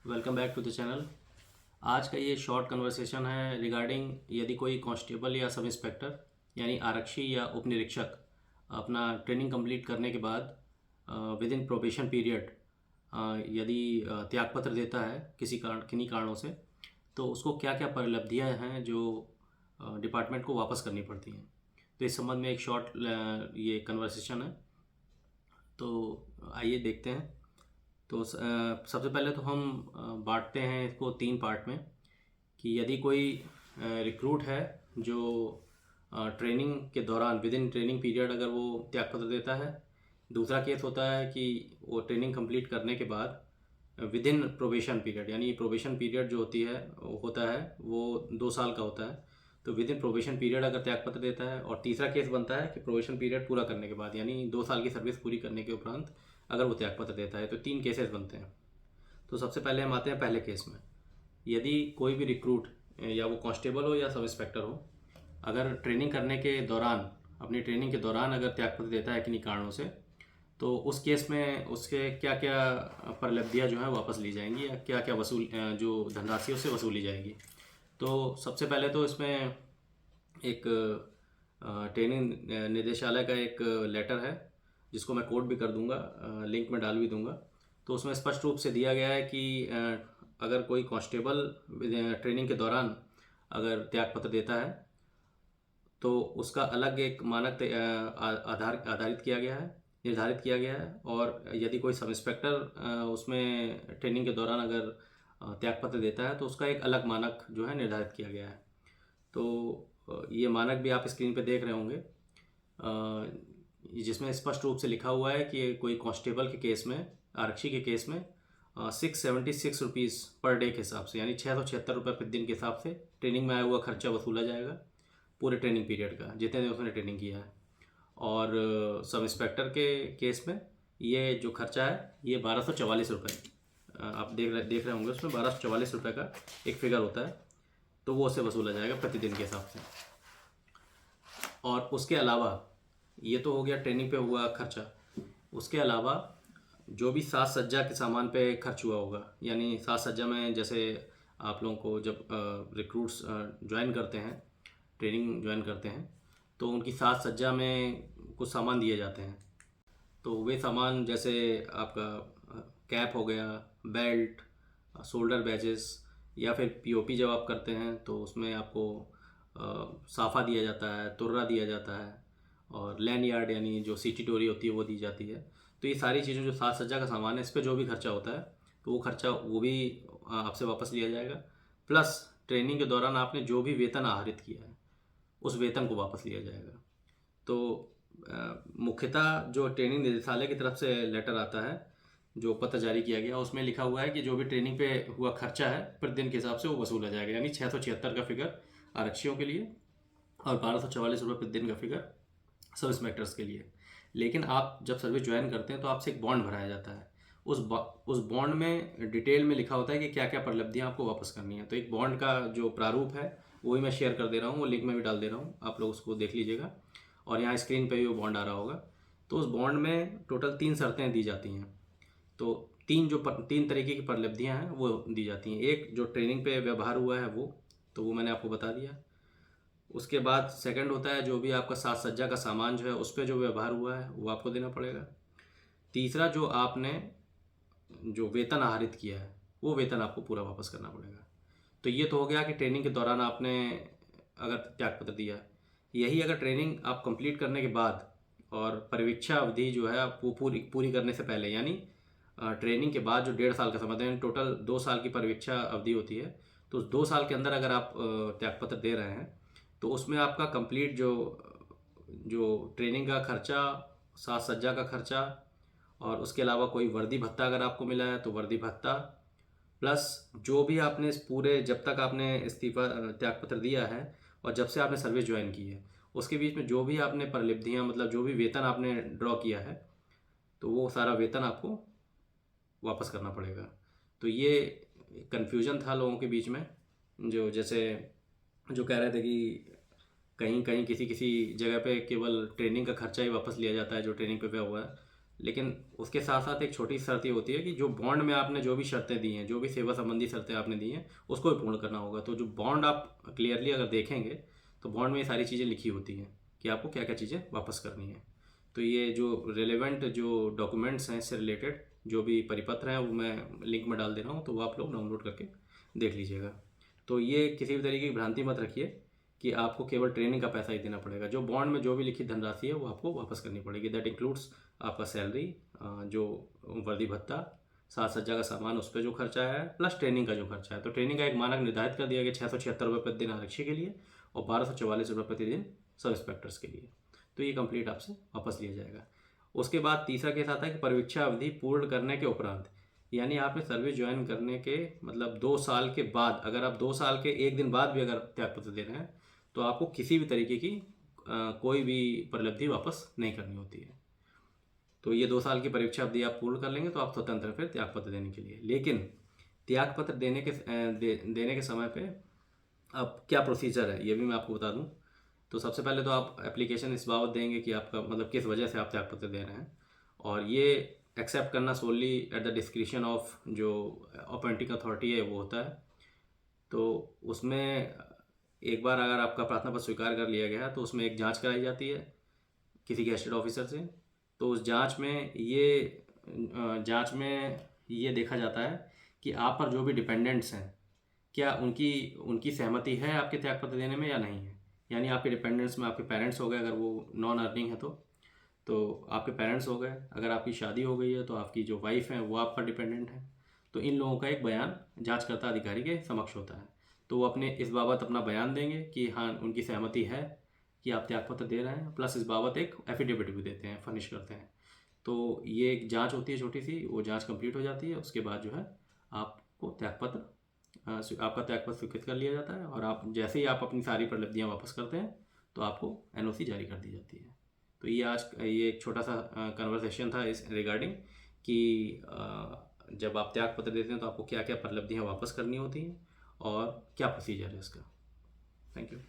Welcome back to the channel. आज का ये शॉर्ट कन्वर्सेशन है रिगार्डिंग यदि कोई कांस्टेबल या सब इंस्पेक्टर यानी आरक्षी या उप निरीक्षक अपना ट्रेनिंग कंप्लीट करने के बाद विद इन प्रोबेशन पीरियड यदि त्यागपत्र देता है किन्हीं कारणों से, तो उसको क्या क्या परिलब्धियां हैं जो डिपार्टमेंट को वापस करनी पड़ती हैं। तो इस संबंध में एक शॉर्ट ये कन्वर्सेशन है, तो आइए देखते हैं। तो सबसे पहले तो हम बांटते हैं इसको तीन पार्ट में कि यदि कोई रिक्रूट है जो ट्रेनिंग के दौरान विद इन ट्रेनिंग पीरियड अगर वो त्यागपत्र देता है। दूसरा केस होता है कि वो ट्रेनिंग कंप्लीट करने के बाद विद इन प्रोबेशन पीरियड, यानी प्रोबेशन पीरियड जो होता है वो 2 साल का होता है। तो विद इन प्रोबेशन पीरियड अगर त्यागपत्र देता है, और तीसरा केस बनता है कि प्रोबेशन पीरियड पूरा करने के बाद, यानी 2 साल की सर्विस पूरी करने के उपरांत अगर वो त्यागपत्र देता है। तो तीन केसेस बनते हैं। तो सबसे पहले हम आते हैं पहले केस में। यदि कोई भी रिक्रूट या वो कांस्टेबल हो या सब इंस्पेक्टर हो, अगर ट्रेनिंग करने के दौरान, अपनी ट्रेनिंग के दौरान अगर त्यागपत्र देता है किन्हीं कारणों से, तो उस केस में उसके क्या क्या परिलब्धियाँ जो हैं वापस ली जाएंगी या क्या क्या जो धनराशि उससे वसूली जाएगी। तो सबसे पहले तो इसमें एक ट्रेनिंग निदेशालय का एक लेटर है जिसको मैं कोड भी कर दूंगा, लिंक में डाल भी दूंगा। तो उसमें स्पष्ट रूप से दिया गया है कि अगर कोई कांस्टेबल ट्रेनिंग के दौरान अगर त्यागपत्र देता है तो उसका अलग एक मानक आधारित किया गया है, निर्धारित किया गया है। और यदि कोई सब इंस्पेक्टर उसमें ट्रेनिंग के दौरान अगर त्यागपत्र देता है तो उसका एक अलग मानक जो है निर्धारित किया गया है। तो ये मानक भी आप स्क्रीन पे देख रहे होंगे, जिसमें स्पष्ट रूप से लिखा हुआ है कि कोई कांस्टेबल के केस में, आरक्षी के केस में 676 रुपीज़ पर डे के हिसाब से, यानी 676 रुपये प्रति दिन के हिसाब से ट्रेनिंग में आया हुआ खर्चा वसूला जाएगा पूरे ट्रेनिंग पीरियड का, जितने दिन उसने ट्रेनिंग किया है। और सब इंस्पेक्टर के केस में ये जो खर्चा है ये 1244 रुपये, आप देख रहे होंगे उसमें 1244 रुपये का एक फिगर होता है, तो वो उससे वसूला जाएगा प्रतिदिन के हिसाब से। और उसके अलावा ये तो हो गया ट्रेनिंग पे हुआ खर्चा। उसके अलावा जो भी साज सज्जा के सामान पे खर्च हुआ होगा, यानी साज सज्जा में जैसे आप लोगों को जब रिक्रूट्स ज्वाइन करते हैं, ट्रेनिंग ज्वाइन करते हैं, तो उनकी साज सज्जा में कुछ सामान दिए जाते हैं। तो वे सामान जैसे आपका कैप हो गया, बेल्ट, शोल्डर बैजेस, या फिर पीओपी जब आप करते हैं तो उसमें आपको साफ़ा दिया जाता है, तुर्रा दिया जाता है, और लैंड यार्ड यानी जो सीटी डोरी होती है वो दी जाती है। तो ये सारी चीज़ें जो साज सज्जा का सामान है, इस पर जो भी खर्चा होता है तो वो खर्चा वो भी आपसे वापस लिया जाएगा। प्लस ट्रेनिंग के दौरान आपने जो भी वेतन आहरित किया है उस वेतन को वापस लिया जाएगा। तो मुख्यतः जो ट्रेनिंग निदेशालय की तरफ से लेटर आता है, जो पत्र जारी किया गया, उसमें लिखा हुआ है कि जो भी ट्रेनिंग पे हुआ खर्चा है प्रतिदिन के हिसाब से वो वसूला जाएगा, यानी 676 का फिगर आरक्षियों के लिए और 1244 रुपये प्रतिदिन का फिगर सब इंस्पेक्टर्स के लिए। लेकिन आप जब सर्विस ज्वाइन करते हैं तो आपसे एक बॉन्ड भराया जाता है। उस बॉन्ड में डिटेल में लिखा होता है कि क्या क्या परिलब्धियाँ आपको वापस करनी है। तो एक बॉन्ड का जो प्रारूप है वो ही मैं शेयर कर दे रहा हूँ, वो लिंक में भी डाल दे रहा हूँ, आप लोग उसको देख लीजिएगा। और यहाँ स्क्रीन पे भी वो बॉन्ड आ रहा होगा। तो उस बॉन्ड में टोटल 3 शर्तें दी जाती हैं। तो तीन तरीके की परिलब्धियाँ हैं वो दी जाती हैं। एक जो ट्रेनिंग पे व्यवहार हुआ है वो, तो वो मैंने आपको बता दिया। उसके बाद सेकंड होता है जो भी आपका साज सज्जा का सामान जो है उस पर जो व्यवहार हुआ है वो आपको देना पड़ेगा। तीसरा जो आपने जो वेतन आहरित किया है वो वेतन आपको पूरा वापस करना पड़ेगा। तो ये तो हो गया कि ट्रेनिंग के दौरान आपने अगर त्यागपत्र दिया। यही अगर ट्रेनिंग आप कंप्लीट करने के बाद और परिवीक्षा अवधि जो है आप वो पूरी पूरी करने से पहले, यानी ट्रेनिंग के बाद जो 1.5 साल का समय है, टोटल 2 साल की परिवीक्षा अवधि होती है। तो उस 2 साल के अंदर अगर आप त्यागपत्र दे रहे हैं तो उसमें आपका कंप्लीट जो जो ट्रेनिंग का खर्चा, साज सज्जा का खर्चा, और उसके अलावा कोई वर्दी भत्ता अगर आपको मिला है तो वर्दी भत्ता, प्लस जो भी आपने इस पूरे जब तक आपने इस्तीफा त्यागपत्र दिया है और जब से आपने सर्विस ज्वाइन की है उसके बीच में जो भी आपने परिलब्धियाँ, मतलब जो भी वेतन आपने ड्रॉ किया है, तो वो सारा वेतन आपको वापस करना पड़ेगा। तो ये कन्फ्यूजन था लोगों के बीच में, जो जैसे जो कह रहे थे कि कहीं कहीं किसी किसी जगह पे केवल ट्रेनिंग का खर्चा ही वापस लिया जाता है जो ट्रेनिंग पे हुआ है, लेकिन उसके साथ साथ एक छोटी शर्त ये होती है कि जो बॉन्ड में आपने जो भी शर्तें दी हैं, जो भी सेवा संबंधी शर्तें आपने दी हैं, उसको भी पूर्ण करना होगा। तो जो बॉन्ड आप क्लियरली अगर देखेंगे तो बॉन्ड में ये सारी चीज़ें लिखी होती हैं कि आपको क्या क्या चीज़ें वापस करनी है। तो ये जो रिलेवेंट जो डॉक्यूमेंट्स हैं इससे रिलेटेड जो भी परिपत्र हैं वो मैं लिंक में डाल दे रहा हूँ, तो वो आप लोग डाउनलोड करके देख लीजिएगा। तो ये किसी भी तरीके की भ्रांति मत रखिए कि आपको केवल ट्रेनिंग का पैसा ही देना पड़ेगा। जो बॉन्ड में जो भी लिखित धनराशि है वो आपको वापस करनी पड़ेगी। दैट इंक्लूड्स आपका सैलरी, जो वर्दी भत्ता, साज सज्जा का सामान उस पर जो खर्चा है, प्लस ट्रेनिंग का जो खर्चा है। तो ट्रेनिंग का एक मानक निर्धारित कर दिया गया 676 रुपये प्रति दिन आरक्षी के लिए और 1244 रुपये प्रति दिन सब इंस्पेक्टर्स के लिए। तो ये कंप्लीट आपसे वापस लिया जाएगा। उसके बाद तीसरा केस आता है कि परीक्षा अवधि पूर्ण करने के उपरांत, यानी आपने सर्विस ज्वाइन करने के मतलब 2 साल के बाद, अगर आप 2 साल के 1 दिन बाद भी अगर त्यागपत्र दे रहे हैं तो आपको किसी भी तरीके की कोई भी परिलब्धि वापस नहीं करनी होती है। तो ये 2 साल की परीक्षा अवधि आप पूर्ण कर लेंगे तो आप स्वतंत्र हैं फिर त्यागपत्र देने के लिए। लेकिन त्यागपत्र देने के समय पे अब क्या प्रोसीजर है ये भी मैं आपको बता दूं। तो सबसे पहले तो आप एप्लीकेशन इस बाबत देंगे कि आपका मतलब किस वजह से आप त्यागपत्र दे रहे हैं, और ये एक्सेप्ट करना सोली एट द डिस्क्रिशन ऑफ जो अपॉइंटिंग अथॉरिटी है वो होता है। तो उसमें एक बार अगर आपका प्रार्थना पत्र स्वीकार कर लिया गया तो उसमें एक जांच कराई जाती है किसी गेस्टेड ऑफिसर से। तो उस जांच में ये देखा जाता है कि आप पर जो भी डिपेंडेंट्स हैं क्या उनकी उनकी सहमति है आपके त्यागपत्र देने में या नहीं है। यानी आपके डिपेंडेंट्स में आपके पेरेंट्स हो गए, अगर वो नॉन अर्निंग है तो आपके पेरेंट्स हो गए। अगर आपकी शादी हो गई है तो आपकी जो वाइफ है वो आप पर डिपेंडेंट है। तो इन लोगों का एक बयान जांचकर्ता अधिकारी के समक्ष होता है। तो वो अपने इस बाबत अपना बयान देंगे कि हाँ उनकी सहमति है कि आप त्यागपत्र दे रहे हैं, प्लस इस बाबत एक एफिडेविट भी देते हैं, फर्निश करते हैं। तो ये एक जांच होती है छोटी सी, वो जांच कंप्लीट हो जाती है। उसके बाद जो है आपको आपका त्यागपत्र स्वीकृत कर लिया जाता है, और आप जैसे ही आप अपनी सारी प्रलब्धियाँ वापस करते हैं तो आपको एनओसी जारी कर दी जाती है। तो ये एक छोटा सा कन्वर्सेशन था इस रिगार्डिंग कि जब आप त्यागपत्र देते हैं तो आपको क्या क्या प्रलब्धियाँ वापस करनी होती हैं और क्या प्रोसीजर है इसका। Thank you.